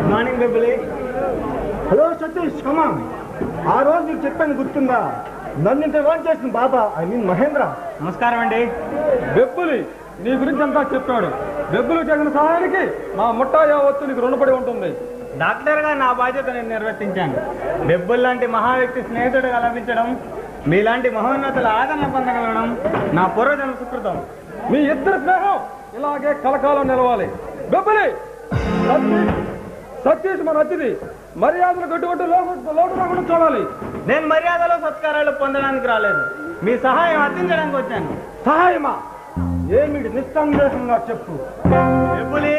Good morning బెబ్బులి. Hello Satish, come on. ఆ రోజు నీకు చెప్పాను గుర్తుందా? నన్ను ఇంత వాన్ చేసిన బాబా, ఐ మీన్ మహేంద్ర. నమస్కారం అండి. బెబ్బులి నీ గురించి అంతా చెప్పాడు. బెబ్బులు చేసిన సహాయానికి మా ముట్టాయ వత్తు నీకు రుణపడి ఉంటుంది. డాక్టర్గా నా బాధ్యత నేను నిర్వర్తించాను. బెబ్బుల్ లాంటి మహా వ్యక్తి స్నేహితుడిగా లభించడం, మీలాంటి మహోన్నతుల ఆదరణ పొందగలగడం నా పూర్వజన్మ సుకృతం. మీ ఇద్దరు స్నేహం ఇలాగే కలకాలం నిలవాలి. బెబ్బులి, సతీష్ మన అతిథి, మర్యాదలు గడ్డుగట్టు లోటు రాకుండా చూడాలి. నేను మర్యాదలు సత్కారాలు పొందడానికి రాలేదు, మీ సహాయం అర్థించడానికి వచ్చాను. సహాయమా? ఏమిటి? నిస్సందేహంగా చెప్పు. బెబ్బులి,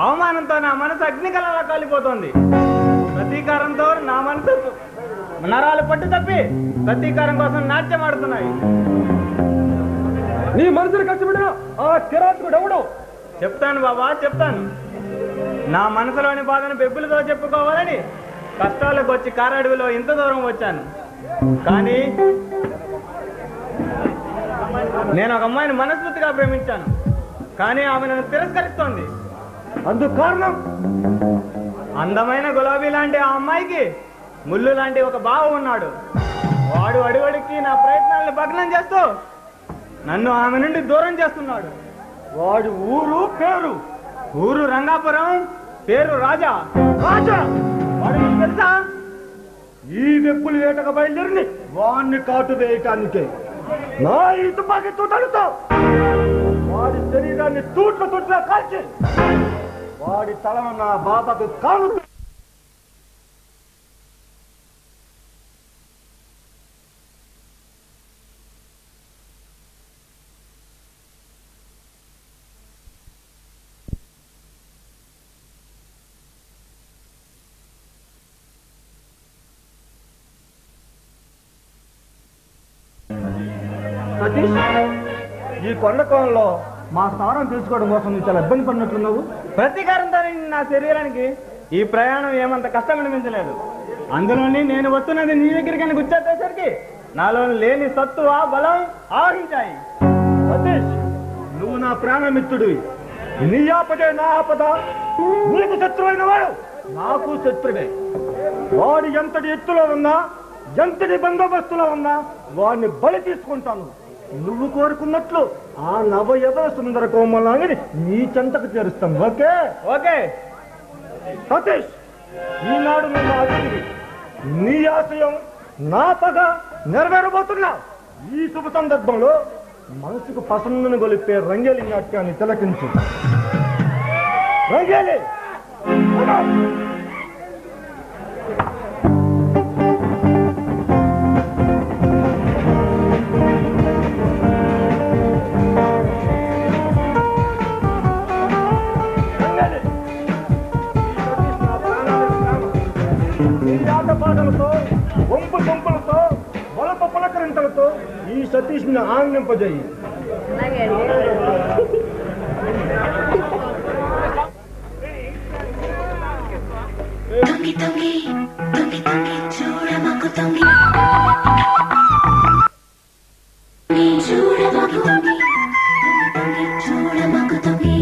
అవమానంతో నా మనసు అగ్నికలలా కాలిపోతోంది. ప్రతీకారంతో నా మనసు నరాలు పట్టు తప్పి ప్రతీకారం కోసం నాట్యం ఆడుతున్నాయి. నీ మనసును కష్టపడిన ఆ కిరాతకుడు ఎవడు? చెప్తాను బాబా, చెప్తాను. నా మనసులోని బాధను బెబ్బులతో చెప్పుకోవాలని కష్టాలకు వచ్చి కారడవిలో ఇంత దూరం వచ్చాను. కానీ నేను ఒక అమ్మాయిని మనస్ఫూర్తిగా ప్రేమించాను, కానీ ఆమె నన్ను తిరస్కరిస్తోంది. అందుకు కారణం? అందమైన గులాబీ లాంటి ఆ అమ్మాయికి ముళ్ళు లాంటి ఒక బావ ఉన్నాడు. వాడు అడుగడికి నా ప్రయత్నాలను భగ్నం చేస్తూ నన్ను ఆమె నుండి దూరం చేస్తున్నాడు. వాడు ఊరు పేరు? ఊరు రంగాపురం, పేరు రాజా. రాజా? వాడు మీకు తెలుసా? ఈ వెప్పులు వేటకు బయలుదేరిని వాణ్ణి కాటు వేయటానికే నా ఈ తుపాకీ తూటలతో వాడి శరీరాన్ని తూట్ల కాల్చి వాడి తలను నా బాబాకు కాను. సతీష్, ఈ కొండ కోణంలో మా స్థానం తెలుసుకోవడం కోసం నువ్వు చాలా ఇబ్బంది పడినట్లున్నావు. ప్రతీకారంతో నా శరీరానికి ఈ ప్రయాణం ఏమంత కష్టం అనిపించలేదు. అందులోని నేను వస్తున్నది నీ దగ్గరికి గుర్తొచ్చేసరికి నాలో లేని సత్తువ బలం ఆవహించాయి. సతీష్, నువ్వు నా ప్రాణమిత్రుడివి. నీ ఆపదే నా ఆపద. నీకు శత్రువైన వాడు నాకు శత్రువే. వాడు ఎంతటి ఎత్తులో ఉన్నా, ఎంతటి బందోబస్తులో ఉన్నా వాడిని బలి తీసుకుంటాను. నువ్వు కోరుకున్నట్లు ఆ నవయవ సుందర కోమలాంగిని నీ చెంతకు చేరుస్తాను. ఓకే? ఓకే సతీష్, ఈనాడు నువ్వు అతిథివి. నీ ఆశయం నా పగ నెరవేరబోతున్నా. ఈ శుభ సందర్భంలో మనసుకు పసందును గొలిపే రంగేలి నాట్యాన్ని తిలకించు. రంగేలి, పాటలతో, వంపు సొంపులతో, వలప పులకరింతలతో ఈ సతీష్ ని ఆనందింపజేయి. తొంగి తొంగి తొంగి తొంగి చూడమకు తొంగి చూడమకు తొంగి తొంగి చూడమకు తొంగి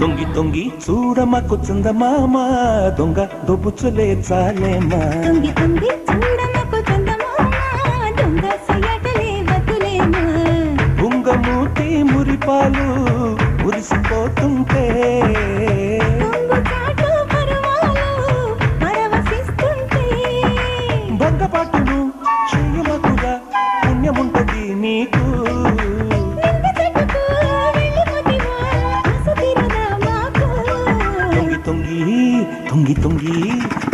తొంగి తొంగి చూడమకు చందమామ దొంగ దొబ్బుచులే చాలేమా. తొంగి తొంగి చూడమకు చందమామ దొంగ సయటలే వదులేమా. బుంగమూతి మురిపాలు మురిసిపోతుంటే చాటు పరువాలు పరవశిస్తుంటే బంగపాటును చెయ్యమకుగా పుణ్యముంటది నీకు. తొంగి తొంగి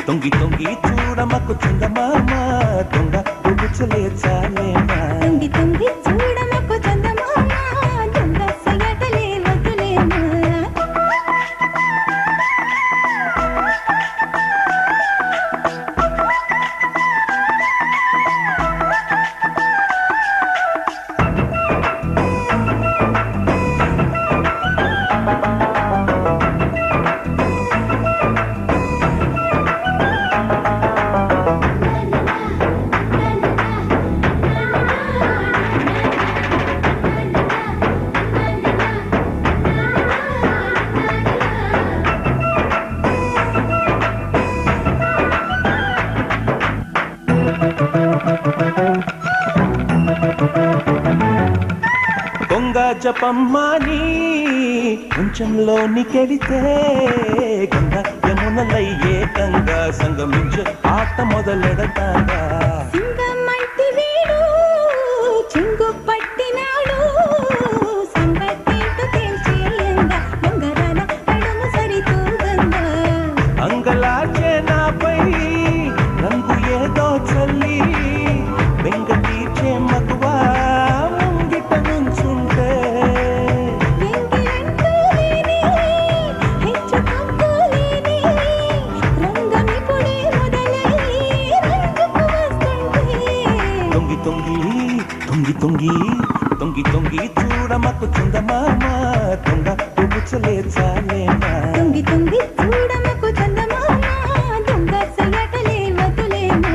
తొంగి తొంగి చూడమకు చందమామ దొంగ దొబ్బుచులే చాలేమా. తొంగి తొంగి చూడమకు చందమామ దొంగ సయటలే వదులేమా. దొంగ జపమ్మాని కొంచెంలోనికెళితే గంగ యమునలై ఏకంగా సంగమించే ఆట మొదలెడతాగా సింగమంటి వీడు చింగు పట్టినాడు సంగతేంటో తెలిసేయంగా బొంగరాల నడుము సరితూగంగా అంగలాచే నాపై రంగు ఏదో చల్లి బెంగ తీర్చే మగువా ముంగిట నుంచుంటే ఎంగిలంటూ లేని హెచ్చు తప్పు లేని రంగమిప్పుడే మొదలై రంగుకు వస్తుంటే తొంగి తొంగి తొంగి తొంగి తొంగి తొంగి చూడమకు చందమామ దొంగ పుచ్చులే చాలేనా తొంగి తొంగి చూడమకు చందమామ దొంగ సయటలే వదులేమా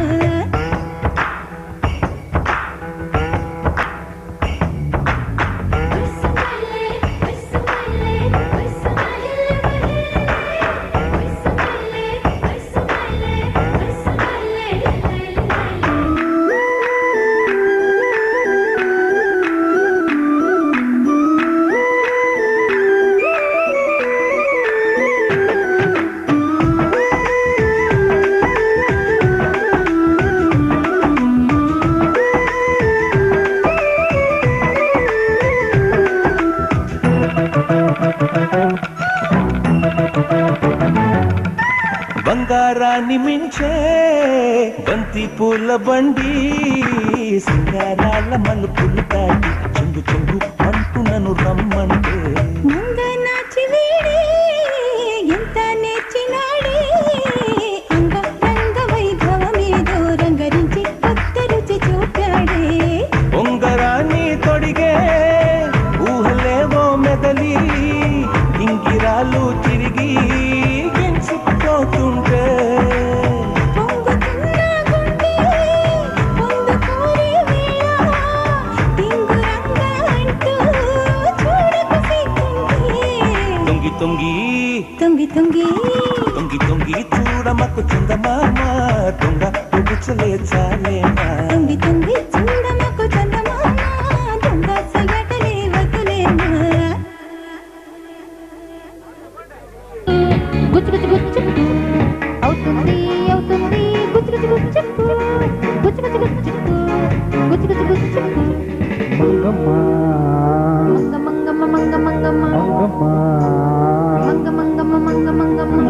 బంగారాన్ని మించే బంతి పూల బండి సింగారాల మలుపులు దాటి చెంగు చెంగు అంటూ నన్ను రమ్మంటే మంగనాచి వీడే ఎంత నేర్చినాడే అంగ రంగ వైభవమేదో రంగరించి కొత్త రుచి చూపాడే ఉంగరాన్ని తొడిగే ఊహలేవో మెదలి ఇంగిరాలు తిరిగి గించుకుపోతుంటే పొంగుతున్న గుండె పొందుకోరే వేళ టింగురంగ అంటూ చూడకు సిగ్గుంటే తొంగి తొంగి తొంగి తొంగి తొంగి తొంగి చూడమకు చందమామ దొంగ పుచ్చులే చాలేనా తొంగి తొంగి చూడమకు చందమామ దొంగ సయటలే వదులేమా గుచ్చు గుచ్చు గుచ్చు అవుతుంది అవుతుంది గుచ్చు గుచ్చు గుచ్చు గుచ్చు గుచ్చు గుచ్చు గుచ్చు గుచ్చు గుచ్చు మంగమ్మ